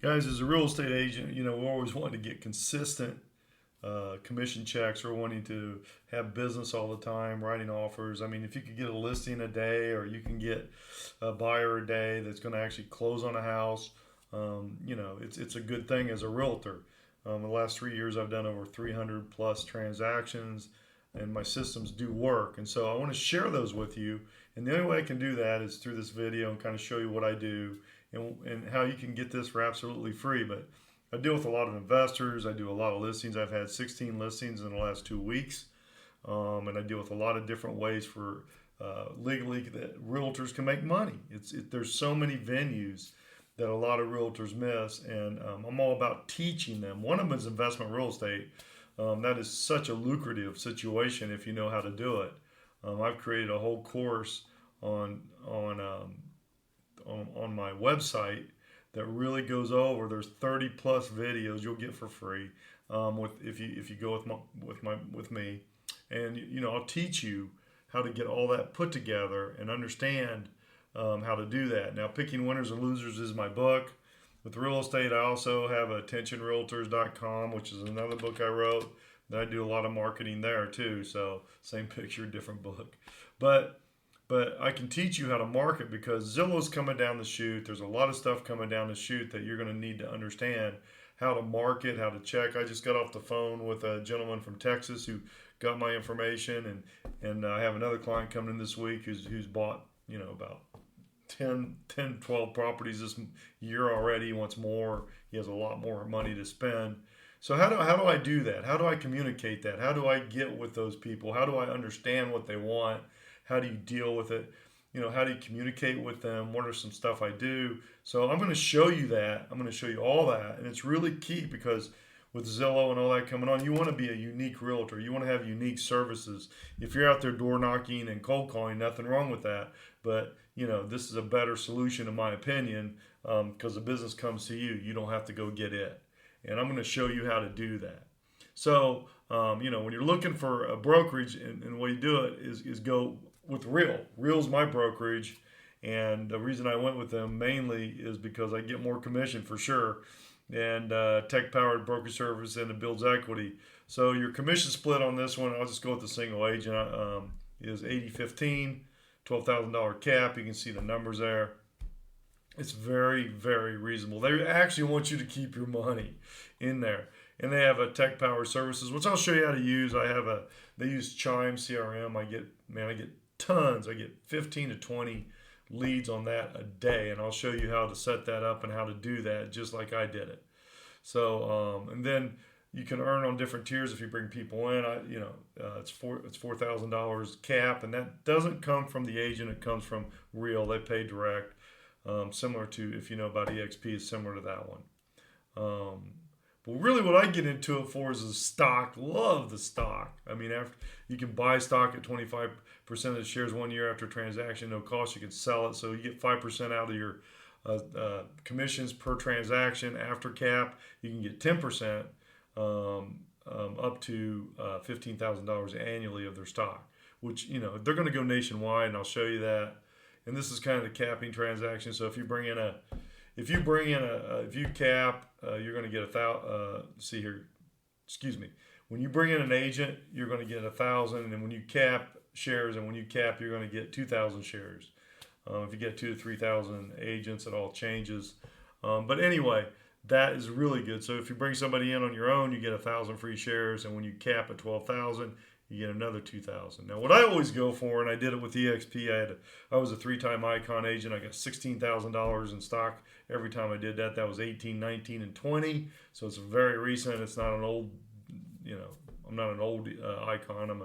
Guys, as a real estate agent, we always want to get consistent commission checks. We're wanting to have business all the time, writing offers. I mean, if you could get a listing a day or you can get a buyer a day that's going to actually close on a house, it's a good thing as a realtor. The last 3 years, I've done over 300 plus transactions, and my systems do work. And so I want to share those with you. And the only way I can do that is through this video and kind of show you what I do and how you can get this for absolutely free. But I deal with a lot of investors. I do a lot of listings. I've had 16 listings in the last 2 weeks. And I deal with a lot of different ways for legally that realtors can make money. There's so many venues that a lot of realtors miss, and I'm all about teaching them. One of them is investment real estate. That is such a lucrative situation if you know how to do it. I've created a whole course on my website that really goes over. There's 30 plus videos you'll get for free if you go with me, and I'll teach you how to get all that put together and understand how to do that. Now, Picking Winners and Losers is my book. With real estate, I also have attentionrealtors.com, which is another book I wrote. That I do a lot of marketing there too. So same picture, different book. But I can teach you how to market because Zillow's coming down the chute. There's a lot of stuff coming down the chute that you're going to need to understand how to market, how to check. I just got off the phone with a gentleman from Texas who got my information, and I have another client coming in this week who's bought about 12 properties this year already. He wants more. He has a lot more money to spend. So how do I do that? How do I communicate that? How do I get with those people? How do I understand what they want? How do you deal with it? How do you communicate with them? What are some stuff I do? So I'm going to show you that. I'm going to show you all that. And it's really key because with Zillow and all that coming on, you want to be a unique realtor. You want to have unique services. If you're out there door knocking and cold calling, nothing wrong with that. But, this is a better solution in my opinion because the business comes to you. You don't have to go get it. And I'm going to show you how to do that. So, when you're looking for a brokerage and the way you do it is go with Real. Real's my brokerage. And the reason I went with them mainly is because I get more commission for sure. And tech-powered brokerage service, and it builds equity. So your commission split on this one, I'll just go with the single agent, is 80-15, $12,000 cap. You can see the numbers there. It's very, very reasonable. They actually want you to keep your money in there. And they have a tech-powered services, which I'll show you how to use. They use Chime CRM. I get tons. I get 15 to 20 leads on that a day, and I'll show you how to set that up and how to do that just like I did it. So and then you can earn on different tiers if you bring people in. It's $4,000 cap, and that doesn't come from the agent. It comes from Real. They pay direct, similar to, if you know about EXP, is similar to that one. But really what I get into it for is the stock. Love the stock. I mean, after you can buy stock at 25% of the shares 1 year after transaction, no cost. You can sell it. So you get 5% out of your commissions per transaction after cap. You can get 10% up to $15,000 annually of their stock, which, they're going to go nationwide, and I'll show you that. And this is kind of the capping transaction. So if you cap, you're going to get when you bring in an agent, you're going to get 1,000, and when you cap shares, and when you cap, you're going to get 2,000 shares. If you get 2,000 to 3,000 agents, it all changes. But anyway, that is really good. So if you bring somebody in on your own, you get 1,000 free shares, and when you cap at 12,000, you get another 2,000. Now, what I always go for, and I did it with EXP, I was a 3-time Icon agent. I got $16,000 in stock every time I did that. That was 18, 19, and 20. So it's very recent. It's not an old, I'm not an old Icon.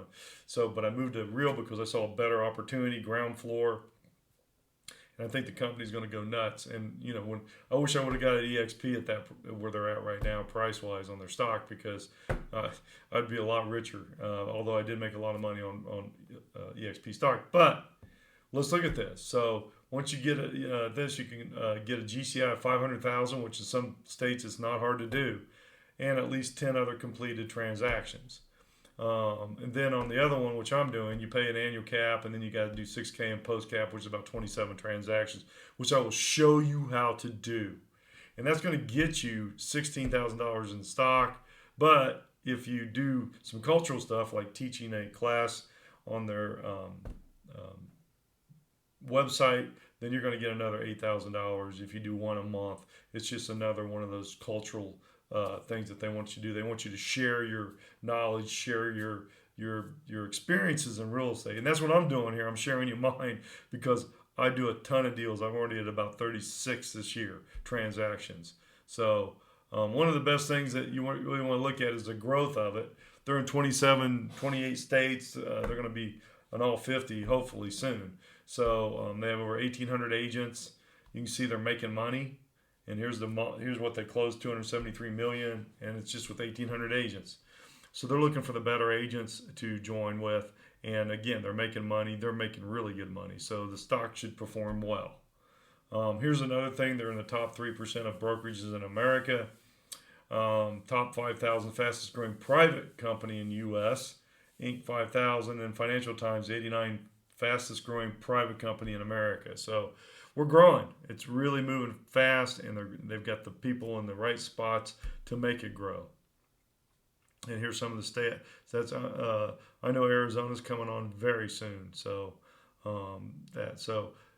But I moved to Real because I saw a better opportunity, ground floor. And I think the company's going to go nuts. And when I wish I would have got an EXP at that where they're at right now, price wise, on their stock, because I'd be a lot richer. Although I did make a lot of money on EXP stock. But let's look at this. So once you get this, you can get a GCI of 500,000, which in some states it's not hard to do, and at least 10 other completed transactions. And then on the other one, which I'm doing, you pay an annual cap, and then you got to do 6K in post cap, which is about 27 transactions, which I will show you how to do. and that's going to get you $16,000 in stock. But if you do some cultural stuff like teaching a class on their website, then you're going to get another $8,000. If you do one a month, it's just another one of those cultural things that they want you to do. They want you to share your knowledge, share your experiences in real estate, and that's what I'm doing here. I'm sharing you mine because I do a ton of deals. I've already had about 36 this year transactions. So one of the best things that you really want to look at is the growth of it. They're in 28 states. They're going to be in all 50 hopefully soon. So they have over 1,800 agents. You can see they're making money. And here's what they closed, $273 million, and it's just with 1,800 agents. So they're looking for the better agents to join with. And again, they're making money. They're making really good money. So the stock should perform well. Here's another thing. They're in the top 3% of brokerages in America. Top 5,000 fastest growing private company in U.S. Inc. 5,000 and Financial Times 89 fastest growing private company in America. So we're growing. It's really moving fast, and they've got the people in the right spots to make it grow. And here's some of the stats. I know Arizona's coming on very soon. So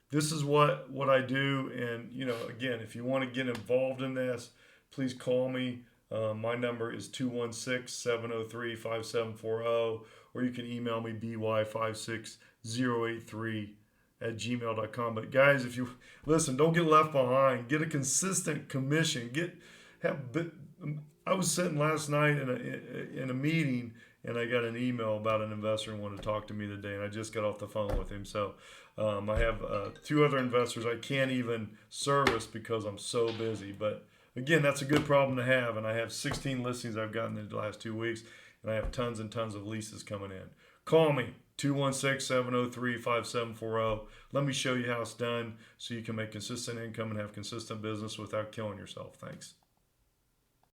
this is what I do. And again, if you want to get involved in this, please call me. My number is 216-703-5740, or you can email me by56083@gmail.com. But guys, if you listen, don't get left behind. Get a consistent commission. I was sitting last night in a meeting, and I got an email about an investor who wanted to talk to me today, and I just got off the phone with him. So I have 2 other investors I can't even service because I'm so busy. But again, that's a good problem to have, and I have 16 listings I've gotten in the last 2 weeks, and I have tons and tons of leases coming in. Call me, 216-703-5740. Let me show you how it's done so you can make consistent income and have consistent business without killing yourself. Thanks.